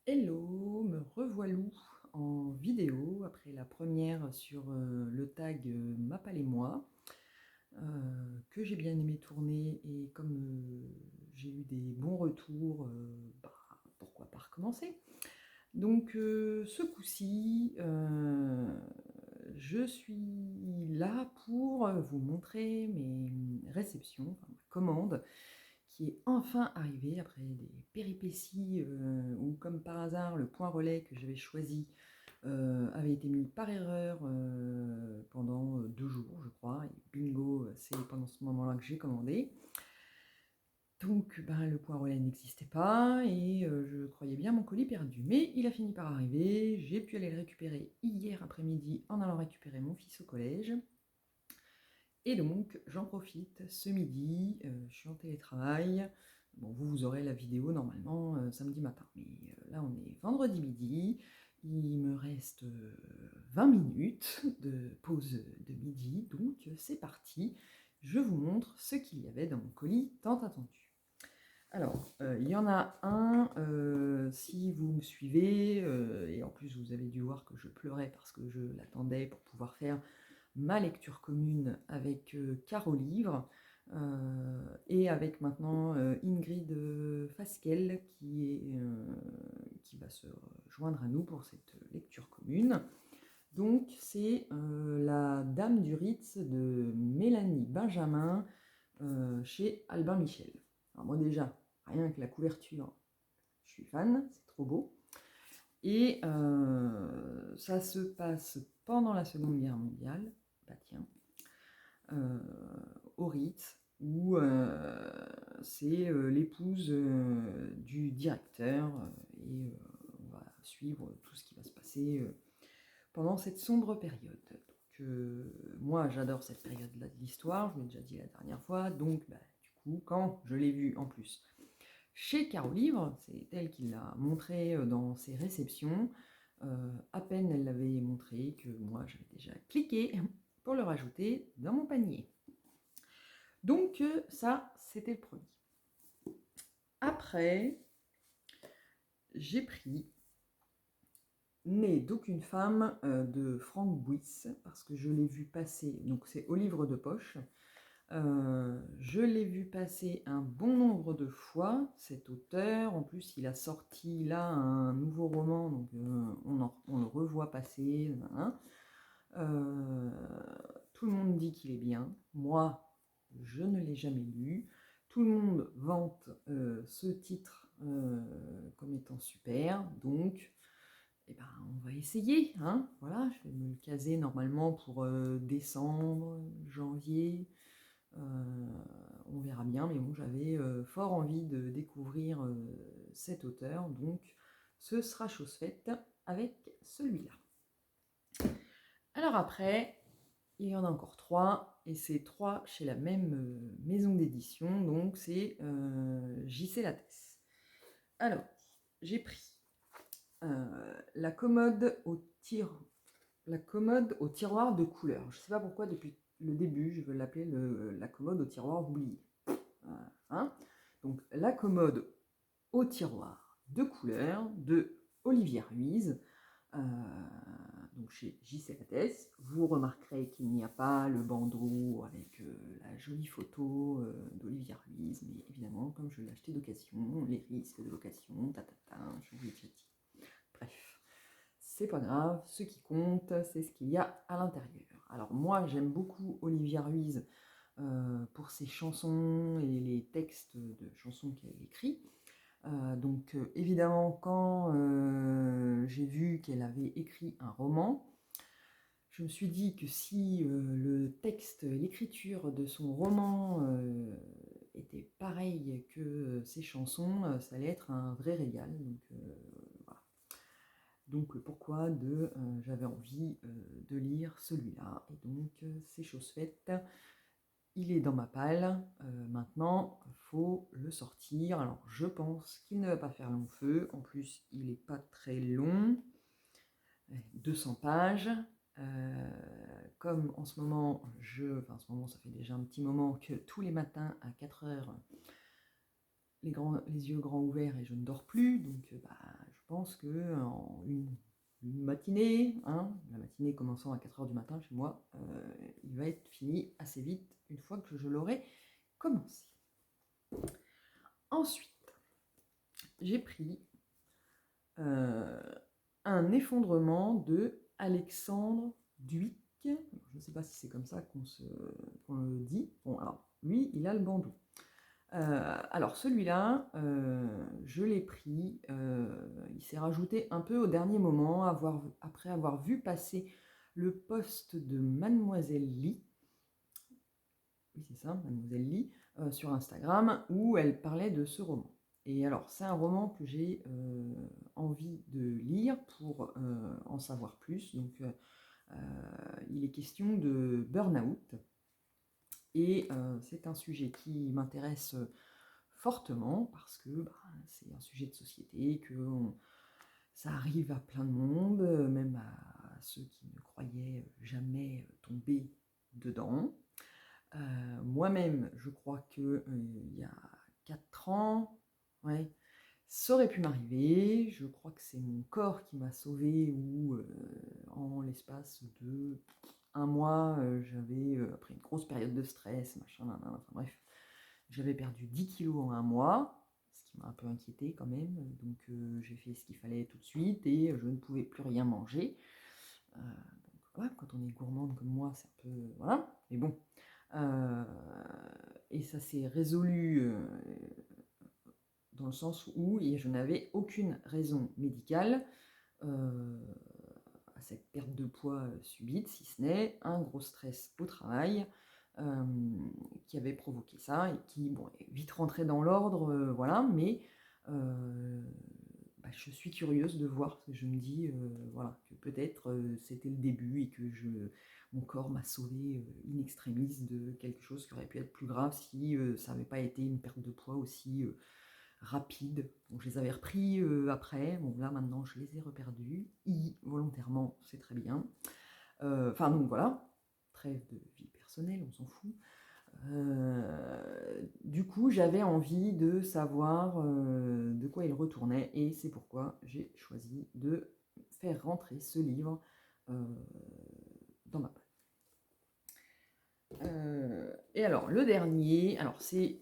Hello, me revoilou en vidéo après la première sur le tag Mapal et moi, que j'ai bien aimé tourner et comme j'ai eu des bons retours, pourquoi pas recommencer. Donc ce coup-ci, je suis là pour vous montrer mes réceptions, enfin, ma commande qui est enfin arrivé après des péripéties où, comme par hasard, le point relais que j'avais choisi avait été mis par erreur pendant 2 jours, je crois. Et bingo, c'est pendant ce moment-là que j'ai commandé. Donc, le point relais n'existait pas et je croyais bien mon colis perdu. Mais il a fini par arriver. J'ai pu aller le récupérer hier après-midi en allant récupérer mon fils au collège. Et donc, j'en profite ce midi, je suis en télétravail. Bon, vous aurez la vidéo normalement samedi matin. Mais là, on est vendredi midi. Il me reste 20 minutes de pause de midi. Donc, c'est parti. Je vous montre ce qu'il y avait dans mon colis tant attendu. Alors, il y en a un, si vous me suivez, et en plus vous avez dû voir que je pleurais parce que je l'attendais pour pouvoir faire ma lecture commune avec Caro Livre et avec maintenant Ingrid Fasquelle qui va se joindre à nous pour cette lecture commune. Donc c'est La Dame du Ritz de Mélanie Benjamin chez Albin Michel. Alors moi déjà, rien que la couverture, je suis fan, c'est trop beau. Et ça se passe pendant la Seconde Guerre mondiale. Bah tiens, au Ritz, où c'est l'épouse du directeur, et on va suivre tout ce qui va se passer pendant cette sombre période. Donc, moi, j'adore cette période-là de l'histoire, je l'ai déjà dit la dernière fois, donc du coup, quand je l'ai vue en plus chez Caro Livre, c'est elle qui l'a montré dans ses réceptions, à peine elle l'avait montré que moi, j'avais déjà cliqué pour le rajouter dans mon panier. Donc ça, c'était le premier. Après, j'ai pris Né d'aucune femme de Franck Bouis, parce que je l'ai vu passer, donc c'est au livre de poche, je l'ai vu passer un bon nombre de fois, cet auteur. En plus, il a sorti là un nouveau roman, donc on le revoit passer. Tout le monde dit qu'il est bien. Moi, je ne l'ai jamais lu. Tout le monde vante ce titre comme étant super, donc on va essayer. Hein, voilà, je vais me le caser normalement pour décembre, janvier. On verra bien, mais bon, j'avais fort envie de découvrir cet auteur, donc ce sera chose faite avec celui-là. Alors après, il y en a encore 3, et c'est 3 chez la même maison d'édition, donc c'est J.C. Lattès. Alors, j'ai pris la commode au tiroir de couleur. Je ne sais pas pourquoi depuis le début, je veux l'appeler la commode au tiroir oublié. Hein, donc la commode au tiroir de couleur de Olivier Ruiz, donc chez J.C. Lattès. Vous remarquerez qu'il n'y a pas le bandeau avec la jolie photo d'Olivier Ruiz, mais évidemment, comme je l'ai acheté d'occasion, les risques de location, je vous l'ai déjà dit. Bref, c'est pas grave, ce qui compte, c'est ce qu'il y a à l'intérieur. Alors moi, j'aime beaucoup Olivier Ruiz pour ses chansons et les textes de chansons qu'elle écrit. Donc évidemment, quand j'ai vu qu'elle avait écrit un roman, je me suis dit que si le texte, l'écriture de son roman était pareil que ses chansons, ça allait être un vrai régal. Donc voilà. Donc pourquoi j'avais envie de lire celui-là. Et donc c'est chose faite. Il est dans ma palle. Maintenant, il faut le sortir. Alors je pense qu'il ne va pas faire long feu. En plus, il n'est pas très long. 200 pages. Comme en ce moment, en ce moment, ça fait déjà un petit moment que tous les matins à 4 heures, les yeux grands ouverts et je ne dors plus. Donc, je pense qu'en une matinée, hein, la matinée commençant à 4 heures du matin chez moi, il va être fini assez vite une fois que je l'aurai commencé. Ensuite, j'ai pris un effondrement de Alexandre Duic. Je ne sais pas si c'est comme ça qu'on le dit. Bon, alors, lui, il a le bandeau. Alors, celui-là, je l'ai pris. Il s'est rajouté un peu au dernier moment, après avoir vu passer le post de Mademoiselle Lee. Oui, c'est ça, Mademoiselle Lee, sur Instagram, où elle parlait de ce roman. Et alors, c'est un roman que j'ai envie de lire pour en savoir plus. Donc, il est question de burn-out. Et c'est un sujet qui m'intéresse fortement parce que c'est un sujet de société, ça arrive à plein de monde, même à ceux qui ne croyaient jamais tomber dedans. Moi-même, je crois que il y a 4 ans, ouais, ça aurait pu m'arriver. Je crois que c'est mon corps qui m'a sauvée, ou en l'espace de 1 mois, j'avais, après une grosse période de stress, machin, enfin bref, j'avais perdu 10 kilos en 1 mois, ce qui m'a un peu inquiétée quand même. Donc j'ai fait ce qu'il fallait tout de suite et je ne pouvais plus rien manger. Donc voilà, quand on est gourmande comme moi, c'est un peu... Voilà, mais bon. Et ça s'est résolu dans le sens où je n'avais aucune raison médicale à cette perte de poids subite, si ce n'est un gros stress au travail qui avait provoqué ça et qui est vite rentré dans l'ordre, voilà, mais je suis curieuse de voir, parce que je me dis voilà, que peut-être c'était le début et que mon corps m'a sauvé in extremis de quelque chose qui aurait pu être plus grave si ça n'avait pas été une perte de poids aussi rapide. Bon, je les avais repris après, bon là maintenant je les ai reperdus, volontairement, c'est très bien. Enfin donc voilà, trêve de vie personnelle, on s'en fout. Du coup, j'avais envie de savoir de quoi il retournait, et c'est pourquoi j'ai choisi de faire rentrer ce livre dans ma poche. Et alors, le dernier, alors c'est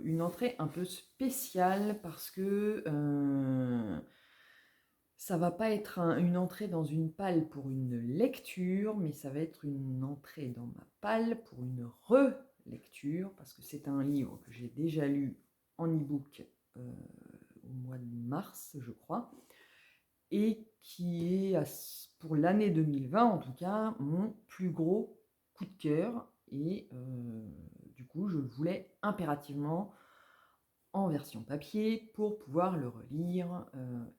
une entrée un peu spéciale parce que ça va pas être une entrée dans une palle pour une lecture, mais ça va être une entrée dans ma palle pour une relecture, parce que c'est un livre que j'ai déjà lu en e-book au mois de mars, je crois, et qui est, pour l'année 2020 en tout cas, mon plus gros coup de cœur. Et du coup, je voulais impérativement en version papier pour pouvoir le relire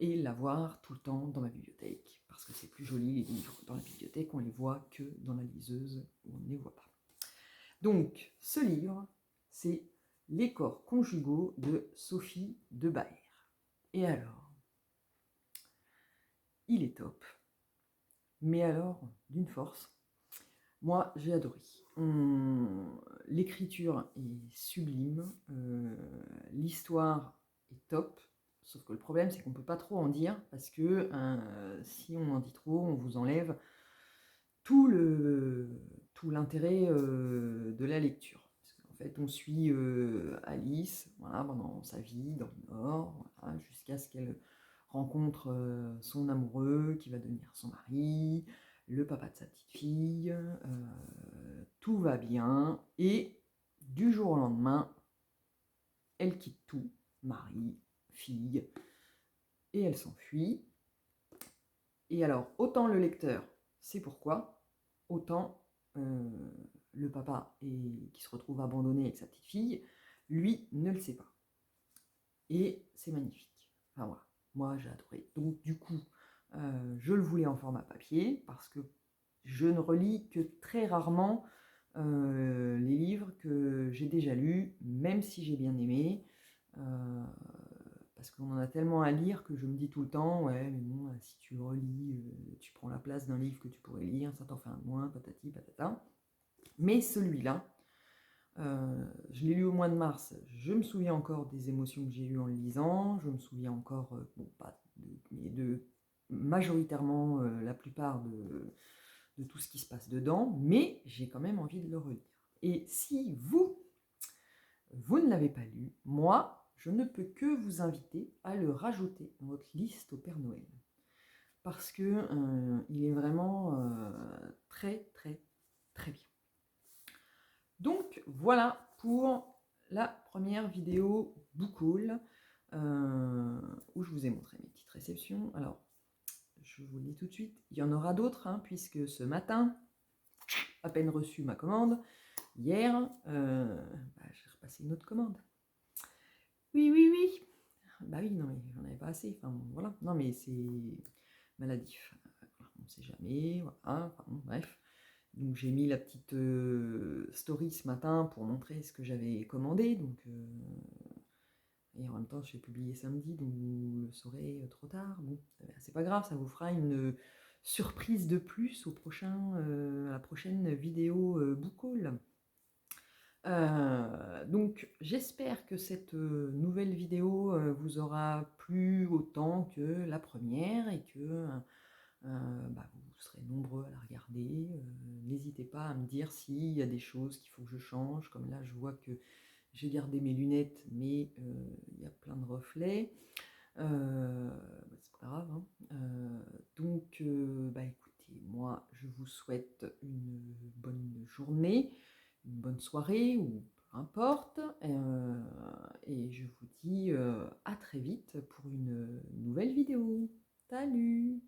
et l'avoir tout le temps dans ma bibliothèque, parce que c'est plus joli les livres dans la bibliothèque, on les voit que dans la liseuse où on ne les voit pas. Donc, ce livre, c'est Les corps conjugaux de Sophie de Baer. Et alors, il est top, mais alors d'une force. Moi, j'ai adoré. L'écriture est sublime, l'histoire est top, sauf que le problème, c'est qu'on ne peut pas trop en dire, parce que si on en dit trop, on vous enlève tout l'intérêt de la lecture. Parce qu'en fait, on suit Alice, voilà, pendant sa vie dans le Nord, voilà, jusqu'à ce qu'elle rencontre son amoureux, qui va devenir son mari, le papa de sa petite fille, tout va bien, et du jour au lendemain, elle quitte tout, mari, fille, et elle s'enfuit. Et alors, autant le lecteur sait pourquoi, autant le papa qui se retrouve abandonné avec sa petite fille, lui ne le sait pas. Et c'est magnifique. Enfin voilà, moi j'ai adoré. Donc du coup, je le voulais en format papier, parce que je ne relis que très rarement les livres que j'ai déjà lus, même si j'ai bien aimé, parce qu'on en a tellement à lire que je me dis tout le temps, ouais, mais bon, si tu le relis, tu prends la place d'un livre que tu pourrais lire, ça t'en fait un de moins, patati patata. Mais celui-là, Je l'ai lu au mois de mars, je me souviens encore des émotions que j'ai eues en le lisant, je me souviens encore, bon, pas mais de majoritairement la plupart de tout ce qui se passe dedans, mais j'ai quand même envie de le relire. Et si vous ne l'avez pas lu, moi, je ne peux que vous inviter à le rajouter dans votre liste au Père Noël. Parce que il est vraiment très, très, très bien. Donc, voilà pour la première vidéo Book Haul, où je vous ai montré mes petites réceptions. Alors, je vous le dis tout de suite, il y en aura d'autres, hein, puisque ce matin, à peine reçu ma commande, hier, j'ai repassé une autre commande. Oui, oui, oui. Bah oui, non, mais j'en avais pas assez. Enfin, bon, voilà. Non, mais c'est maladif. On ne sait jamais. Voilà. Enfin, bon, bref. Donc, j'ai mis la petite story ce matin pour montrer ce que j'avais commandé. Donc, et en même temps, je vais publier samedi, donc vous le saurez trop tard. Bon, c'est pas grave, ça vous fera une surprise de plus à la prochaine vidéo Book Haul. Donc j'espère que cette nouvelle vidéo vous aura plu autant que la première et que vous serez nombreux à la regarder. N'hésitez pas à me dire s'il y a des choses qu'il faut que je change. Comme là, je vois que j'ai gardé mes lunettes, mais il y a plein de reflets. C'est pas grave, hein. Écoutez, moi, je vous souhaite une bonne journée, une bonne soirée, ou peu importe. Et je vous dis à très vite pour une nouvelle vidéo. Salut!